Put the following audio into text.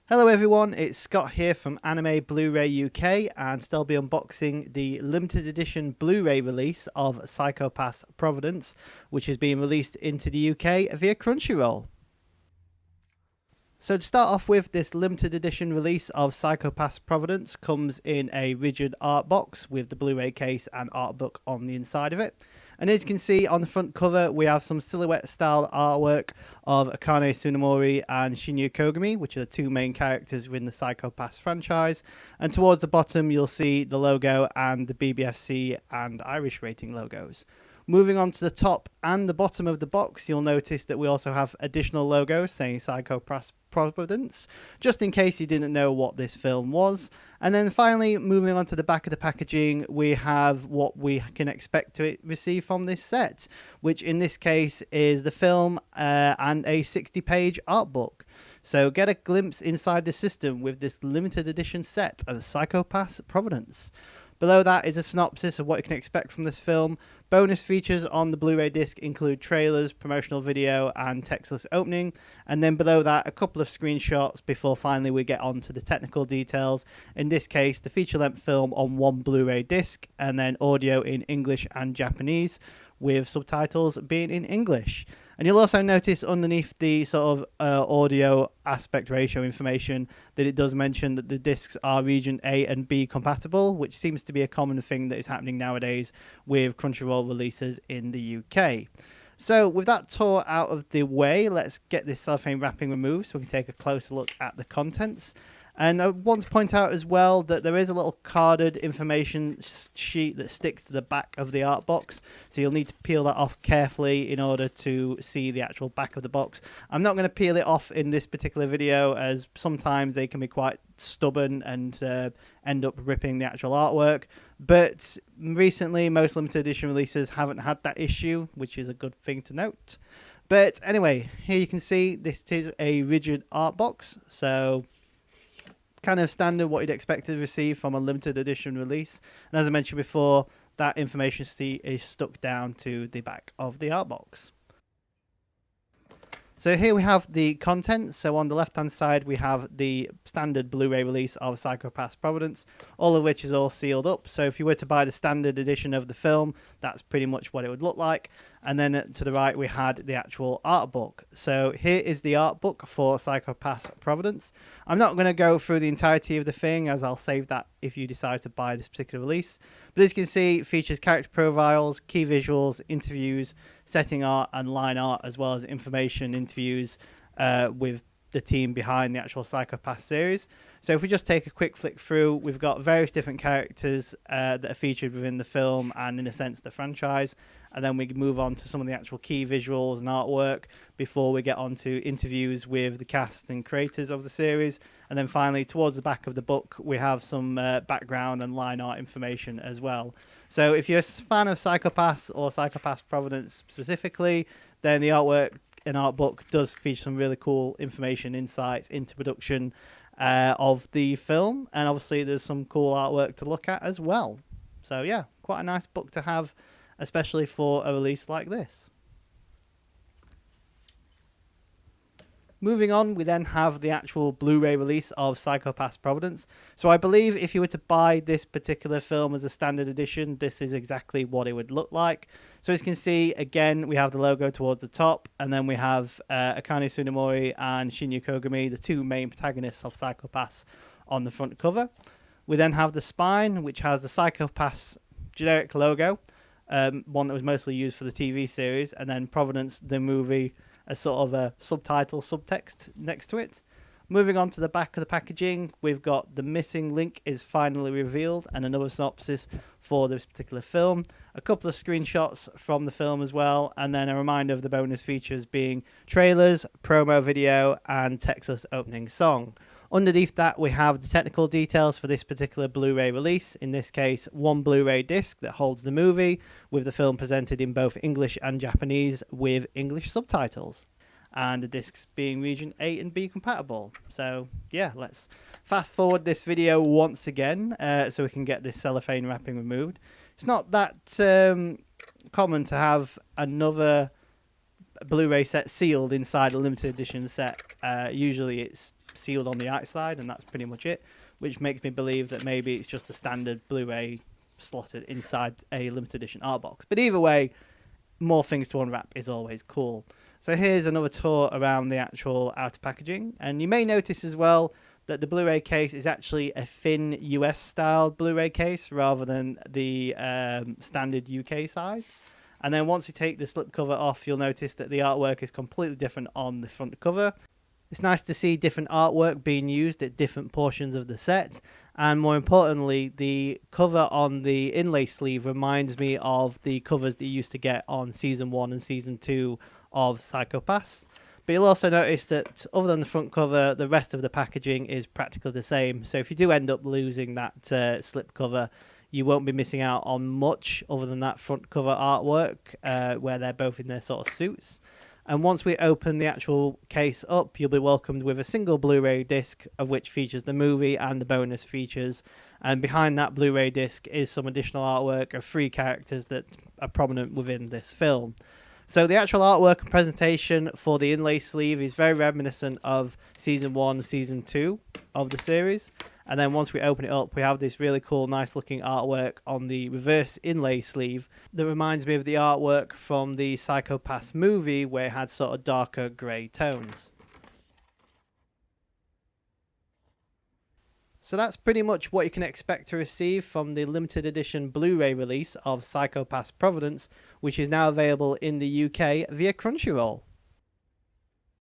Hello everyone, it's Scott here from AnimeBlurayUK and still be unboxing the limited edition Blu-ray release of Psycho Pass Providence, which is being released into the UK via Crunchyroll. So to start off with, this limited edition release of Psycho Pass Providence comes in a rigid art box with the Blu-ray case and art book on the inside of it. And as you can see on the front cover, we have some silhouette style artwork of Akane Tsunemori and Shinya Kogami, which are the two main characters within the Psycho Pass franchise. And towards the bottom, you'll see the logo and the BBFC and Irish rating logos. Moving on to the top and the bottom of the box, you'll notice that we also have additional logos saying Psycho Pass Providence, just in case you didn't know what this film was. And then finally, moving on to the back of the packaging, we have what we can expect to receive from this set, which in this case is the film and a 60-page art book. So get a glimpse inside the system with this limited edition set of Psycho Pass Providence. Below that is a synopsis of what you can expect from this film. Bonus features on the Blu-ray disc include trailers, promotional video, and textless opening. And then below that, a couple of screenshots before finally we get on to the technical details. In this case, the feature-length film on one Blu-ray disc, and then audio in English and Japanese, with subtitles being in English. And you'll also notice underneath the sort of audio aspect ratio information that it does mention that the discs are region A and B compatible, which seems to be a common thing that is happening nowadays with Crunchyroll releases in the UK. So with that tour out of the way, let's get this cellophane wrapping removed so we can take a closer look at the contents. And I want to point out as well that there is a little carded information sheet that sticks to the back of the art box. So you'll need to peel that off carefully in order to see the actual back of the box. I'm not going to peel it off in this particular video, as sometimes they can be quite stubborn and end up ripping the actual artwork. But recently, most limited edition releases haven't had that issue, which is a good thing to note. But anyway, here you can see this is a rigid art box. So kind of standard what you'd expect to receive from a limited edition release. And as I mentioned before, that information sheet is stuck down to the back of the art box. So here we have the contents. So on the left hand side we have the standard Blu-ray release of Psycho Pass Providence, all of which is all sealed up. So if you were to buy the standard edition of the film, that's pretty much what it would look like. And then to the right we had the actual art book. So here is the art book for Psycho Pass Providence. I'm not going to go through the entirety of the thing, as I'll save that if you decide to buy this particular release. But as you can see, it features character profiles, key visuals, interviews, setting art and line art, as well as information interviews with the team behind the actual Psycho Pass series. So if we just take a quick flick through, we've got various different characters that are featured within the film and, in a sense, the franchise. And then we can move on to some of the actual key visuals and artwork before we get on to interviews with the cast and creators of the series. And then finally, towards the back of the book, we have some background and line art information as well. So if you're a fan of Psycho Pass or Psycho Pass Providence specifically, then the artwork and art book does feature some really cool information, insights into production of the film. And obviously there's some cool artwork to look at as well. So yeah, quite a nice book to have, especially for a release like this. Moving on, we then have the actual Blu-ray release of Psycho Pass Providence. So I believe if you were to buy this particular film as a standard edition, this is exactly what it would look like. So as you can see, again, we have the logo towards the top, and then we have Akane Tsunemori and Shinya Kogami, the two main protagonists of Psycho Pass, on the front cover. We then have the spine, which has the Psycho Pass generic logo, one that was mostly used for the TV series, and then Providence, the movie, a sort of a subtitle, subtext next to it. Moving on to the back of the packaging, we've got the missing link is finally revealed and another synopsis for this particular film. A couple of screenshots from the film as well, and then a reminder of the bonus features being trailers, promo video, and textless opening song. Underneath that, we have the technical details for this particular Blu-ray release. In this case, one Blu-ray disc that holds the movie, with the film presented in both English and Japanese with English subtitles. And the discs being region A and B compatible. So yeah, let's fast forward this video once again so we can get this cellophane wrapping removed. It's not that common to have another Blu-ray set sealed inside a limited edition set. Usually it's sealed on the outside, and that's pretty much it, which makes me believe that maybe it's just the standard Blu-ray slotted inside a limited edition art box. But either way, more things to unwrap is always cool. So here's another tour around the actual outer packaging, and you may notice as well that the Blu-ray case is actually a thin US styled Blu-ray case rather than the standard UK sized. And then once you take the slipcover off, you'll notice that the artwork is completely different on the front cover. It's nice to see different artwork being used at different portions of the set, and more importantly, the cover on the inlay sleeve reminds me of the covers that you used to get on Season 1 and Season 2 of Psycho Pass. But you'll also notice that other than the front cover, the rest of the packaging is practically the same. So if you do end up losing that slipcover, you won't be missing out on much other than that front cover artwork where they're both in their sort of suits. And once we open the actual case up, you'll be welcomed with a single Blu-ray disc, of which features the movie and the bonus features. And behind that Blu-ray disc is some additional artwork of 3 characters that are prominent within this film. So the actual artwork and presentation for the inlay sleeve is very reminiscent of Season 1, Season 2 of the series. And then once we open it up, we have this really cool, nice looking artwork on the reverse inlay sleeve that reminds me of the artwork from the Psycho Pass movie, where it had sort of darker grey tones. So that's pretty much what you can expect to receive from the limited edition Blu-ray release of Psycho Pass Providence, which is now available in the UK via Crunchyroll.